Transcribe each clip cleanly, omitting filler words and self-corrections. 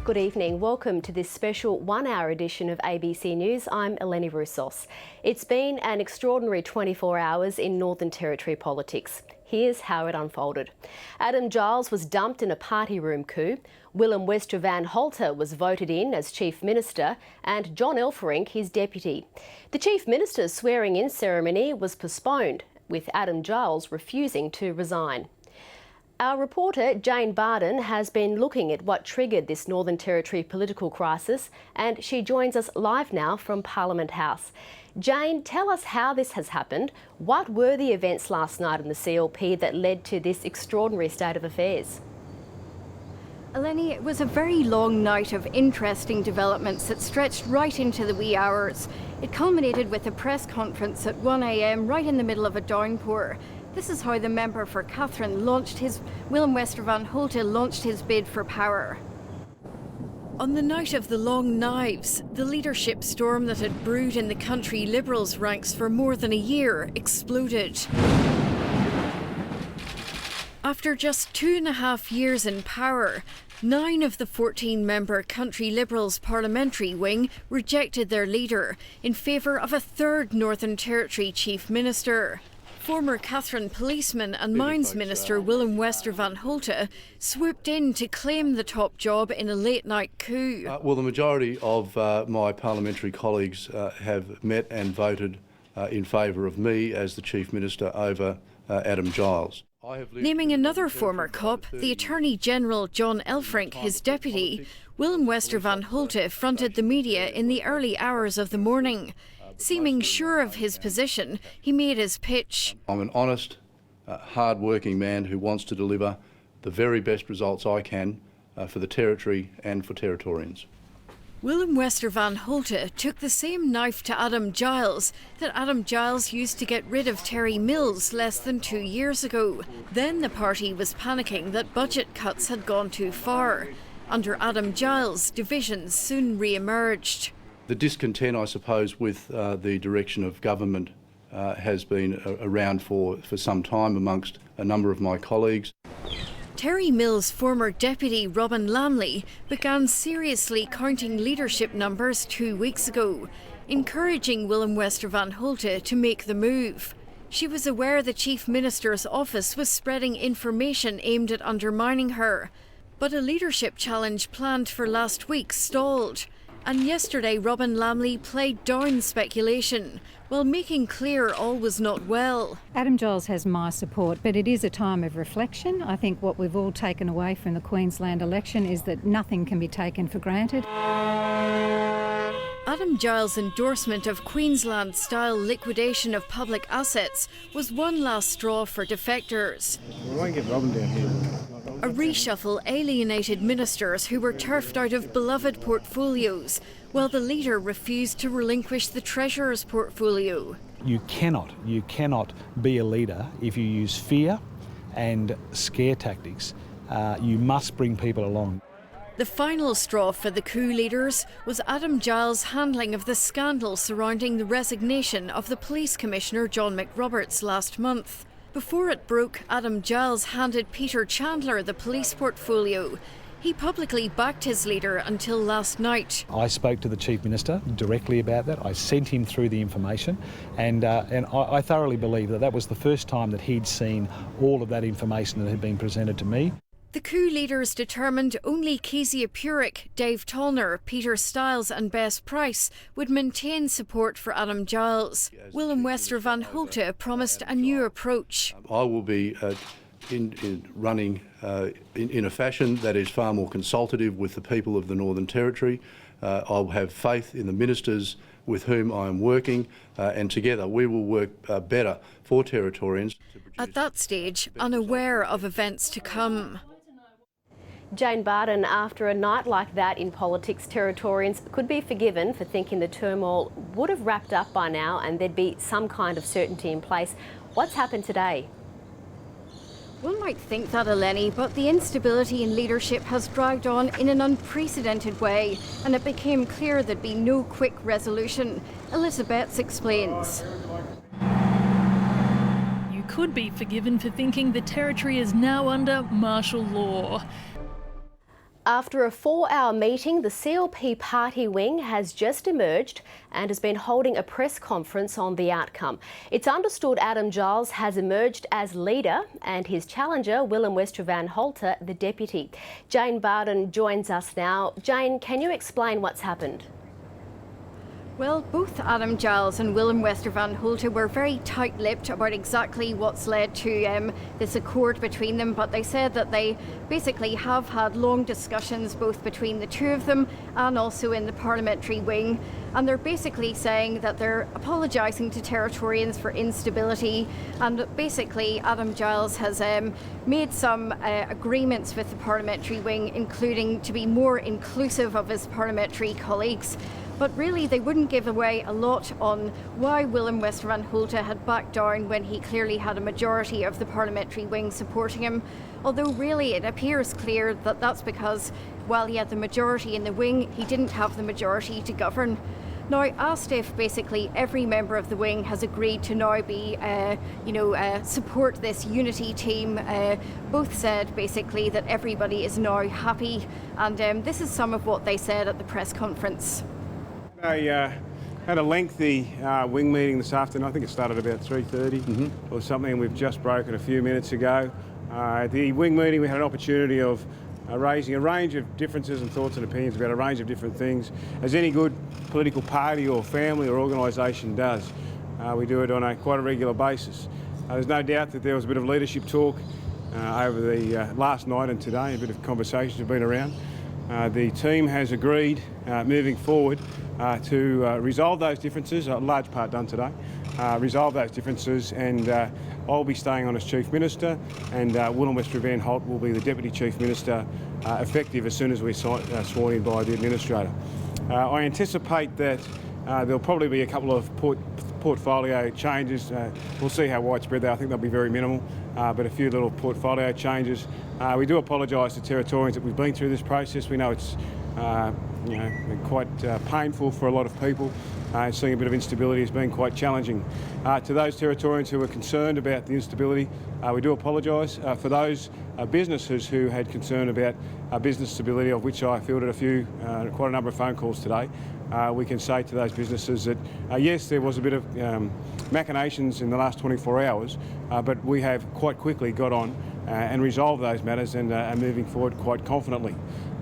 Good evening. Welcome to this special one-hour edition of ABC News. I'm Eleni Roussos. It's been an extraordinary 24 hours in Northern Territory politics. Here's how it unfolded. Adam Giles was dumped in a party room coup. Willem Westra Van Holthe was voted in as Chief Minister and John Elferink his deputy. The Chief Minister's swearing-in ceremony was postponed, with Adam Giles refusing to resign. Our reporter Jane Bardon has been looking at what triggered this Northern Territory political crisis, and she joins us live now from Parliament House. Jane, tell us how this has happened. What were the events last night in the CLP that led to this extraordinary state of affairs? Eleni, it was a very long night of interesting developments that stretched right into the wee hours. It culminated with a press conference at 1 a.m. right in the middle of a downpour. This is how the member for Catherine Willem Westra Van Holthe launched his bid for power. On the night of the long knives, the leadership storm that had brewed in the country Liberals ranks for more than a year exploded. After just 2.5 years in power, 9 of the 14-member Country Liberals parliamentary wing rejected their leader in favour of a third Northern Territory Chief Minister. Former Catherine Policeman and Mines Minister Willem Westra Van Holthe swooped in to claim the top job in a late-night coup. Well, the majority of my parliamentary colleagues have met and voted in favour of me as the Chief Minister over Adam Giles. Naming another former cop, the Attorney-General John Elferink, his deputy, Willem Westra Van Holthe fronted the media in the early hours of the morning. Seeming sure of his position, he made his pitch. I'm an honest, hard-working man who wants to deliver the very best results I can for the Territory and for Territorians. Willem Westra Van Holthe took the same knife to Adam Giles that Adam Giles used to get rid of Terry Mills less than 2 years ago. Then the party was panicking that budget cuts had gone too far. Under Adam Giles, divisions soon re-emerged. The discontent, I suppose, with the direction of government has been around for some time amongst a number of my colleagues. Terry Mills' former deputy Robin Lamley began seriously counting leadership numbers 2 weeks ago, encouraging Willem Westra Van Holthe to make the move. She was aware the Chief Minister's office was spreading information aimed at undermining her, but a leadership challenge planned for last week stalled. And yesterday Robin Lamley played down speculation, while making clear all was not well. Adam Giles has my support, but it is a time of reflection. I think what we've all taken away from the Queensland election is that nothing can be taken for granted. Adam Giles' endorsement of Queensland-style liquidation of public assets was one last straw for defectors. We won't get Robin down here. A reshuffle alienated ministers who were turfed out of beloved portfolios, while the leader refused to relinquish the Treasurer's portfolio. You cannot be a leader if you use fear and scare tactics. You must bring people along. The final straw for the coup leaders was Adam Giles' handling of the scandal surrounding the resignation of the Police Commissioner John McRoberts last month. Before it broke, Adam Giles handed Peter Chandler the police portfolio. He publicly backed his leader until last night. I spoke to the Chief Minister directly about that. I sent him through the information, and I thoroughly believe that was the first time that he'd seen all of that information that had been presented to me. The coup leaders determined only Kezia Purick, Dave Tollner, Peter Stiles and Bess Price would maintain support for Adam Giles. Willem Westra Van Holthe promised a new approach. I will be running in a fashion that is far more consultative with the people of the Northern Territory. I'll have faith in the ministers with whom I am working, and together we will work better for Territorians. At that stage, unaware of events to come. Jane Bardon, after a night like that in politics, Territorians could be forgiven for thinking the turmoil would have wrapped up by now and there'd be some kind of certainty in place. What's happened today? One might think that, Eleni, but the instability in leadership has dragged on in an unprecedented way, and it became clear there'd be no quick resolution. Elizabeth explains. You could be forgiven for thinking the Territory is now under martial law. After a 4-hour meeting, the CLP party wing has just emerged and has been holding a press conference on the outcome. It's understood Adam Giles has emerged as leader and his challenger, Willem Westra Van Holthe, the deputy. Jane Bardon joins us now. Jane, can you explain what's happened? Well, both Adam Giles and Willem Westra Van Holthe were very tight-lipped about exactly what's led to this accord between them, but they said that they basically have had long discussions both between the two of them and also in the parliamentary wing, and they're basically saying that they're apologising to Territorians for instability, and basically Adam Giles has made some agreements with the parliamentary wing, including to be more inclusive of his parliamentary colleagues. But really they wouldn't give away a lot on why Willem Westra Van Holthe had backed down when he clearly had a majority of the parliamentary wing supporting him. Although really it appears clear that that's because while he had the majority in the wing, he didn't have the majority to govern. Now, asked if basically every member of the wing has agreed to now be, support this unity team, both said basically that everybody is now happy, and this is some of what they said at the press conference. I had a lengthy wing meeting this afternoon. I think it started about 3:30 or something, and we've just broken a few minutes ago. At the wing meeting we had an opportunity of raising a range of differences and thoughts and opinions about a range of different things, as any good political party or family or organisation does. We do it on quite a regular basis. There's no doubt that there was a bit of leadership talk over the last night and today. A bit of conversations have been around. The team has agreed moving forward to resolve those differences, a large part done today, resolve those differences, and I'll be staying on as Chief Minister, and Willem Westra Van Holthe will be the Deputy Chief Minister, effective as soon as we're sworn in by the Administrator. I anticipate that there'll probably be a couple of portfolio changes. We'll see how widespread they are. I think they'll be very minimal, but a few little portfolio changes. We do apologise to Territorians that we've been through this process. We know it's been quite painful for a lot of people. Seeing a bit of instability has been quite challenging. To those Territorians who are concerned about the instability, we do apologise. For those businesses who had concern about business stability, of which I fielded quite a number of phone calls today, we can say to those businesses that yes, there was a bit of machinations in the last 24 hours, but we have quite quickly got on and resolved those matters and are moving forward quite confidently.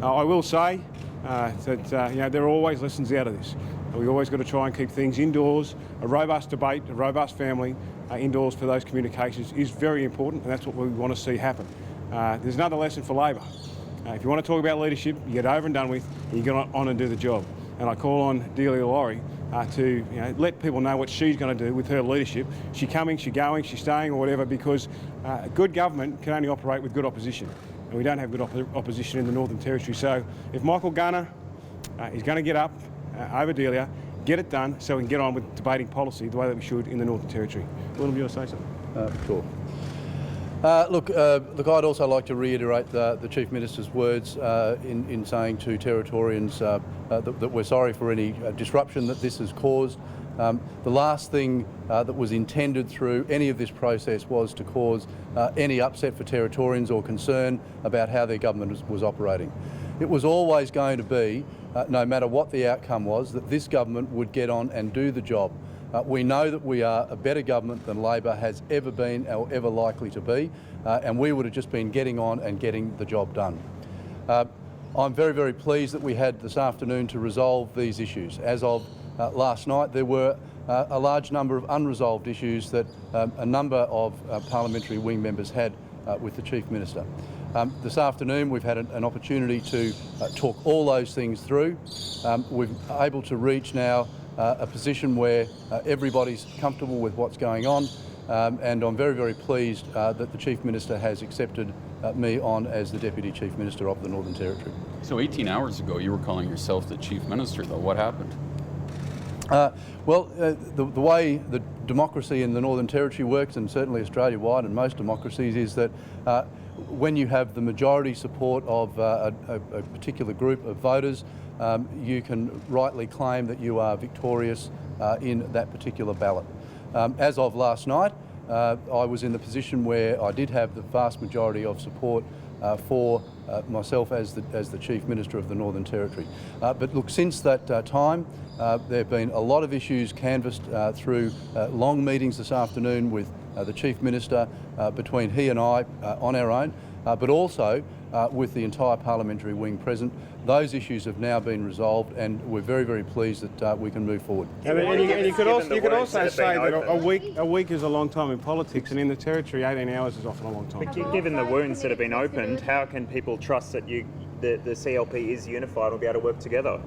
I will say that there are always lessons out of this. We've always got to try and keep things indoors. A robust debate, a robust family indoors for those communications is very important, and that's what we want to see happen. There's another lesson for Labor. If you want to talk about leadership, you get over and done with, and you get on and do the job. And I call on Delia Laurie to let people know what she's going to do with her leadership. She's coming, she's going, she's staying, or whatever, because good government can only operate with good opposition. And we don't have good opposition in the Northern Territory. So if Michael Gunner is going to get up over Delia, get it done so we can get on with debating policy the way that we should in the Northern Territory. Willem, do you want to say something? Sure. Look, I'd also like to reiterate the Chief Minister's words in saying to Territorians that we're sorry for any disruption that this has caused. The last thing that was intended through any of this process was to cause any upset for Territorians or concern about how their government was operating. It was always going to be, no matter what the outcome was, that this government would get on and do the job. We know that we are a better government than Labor has ever been or ever likely to be, and we would have just been getting on and getting the job done. I'm very, very pleased that we had this afternoon to resolve these issues. As of last night, there were a large number of unresolved issues that a number of parliamentary wing members had with the Chief Minister. This afternoon we've had an opportunity to talk all those things through. We're able to reach now a position where everybody's comfortable with what's going on, and I'm very, very pleased that the Chief Minister has accepted me on as the Deputy Chief Minister of the Northern Territory. So 18 hours ago you were calling yourself the Chief Minister, though. What happened? The way the democracy in the Northern Territory works, and certainly Australia-wide and most democracies, is that when you have the majority support of a particular group of voters, you can rightly claim that you are victorious in that particular ballot. As of last night, I was in the position where I did have the vast majority of support for myself as the Chief Minister of the Northern Territory. But look, since that time, there have been a lot of issues canvassed through long meetings this afternoon with the Chief Minister, between he and I on our own, but also with the entire parliamentary wing present. Those issues have now been resolved, and we're very, very pleased that we can move forward. And you could also say that a week is a long time in politics, and in the Territory 18 hours is often a long time. But given the wounds that have been opened, how can people trust that the CLP is unified and will be able to work together?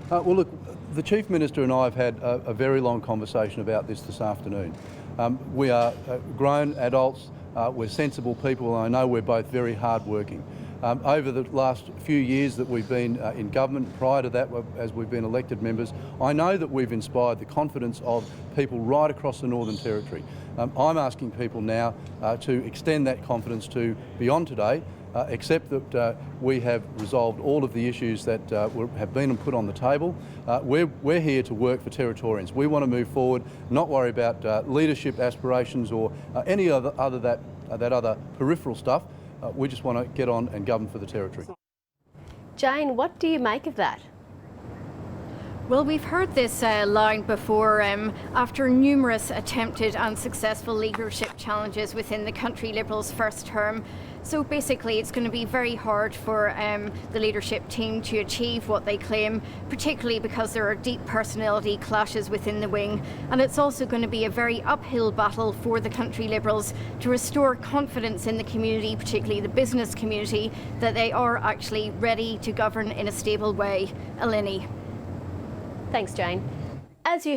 Well, look, the Chief Minister and I have had a very long conversation about this afternoon. We are grown adults, we're sensible people, and I know we're both very hard-working. Over the last few years that we've been in government, prior to that as we've been elected members, I know that we've inspired the confidence of people right across the Northern Territory. I'm asking people now to extend that confidence to beyond today, accept that we have resolved all of the issues that have been put on the table. We're here to work for Territorians. We want to move forward, not worry about leadership aspirations or any other peripheral stuff. We just want to get on and govern for the Territory. Jane, what do you make of that? Well, we've heard this line before after numerous attempted unsuccessful leadership challenges within the Country Liberals' first term. So basically it's going to be very hard for the leadership team to achieve what they claim, particularly because there are deep personality clashes within the wing. And it's also going to be a very uphill battle for the Country Liberals to restore confidence in the community, particularly the business community, that they are actually ready to govern in a stable way. Eleni. Thanks, Jane. As you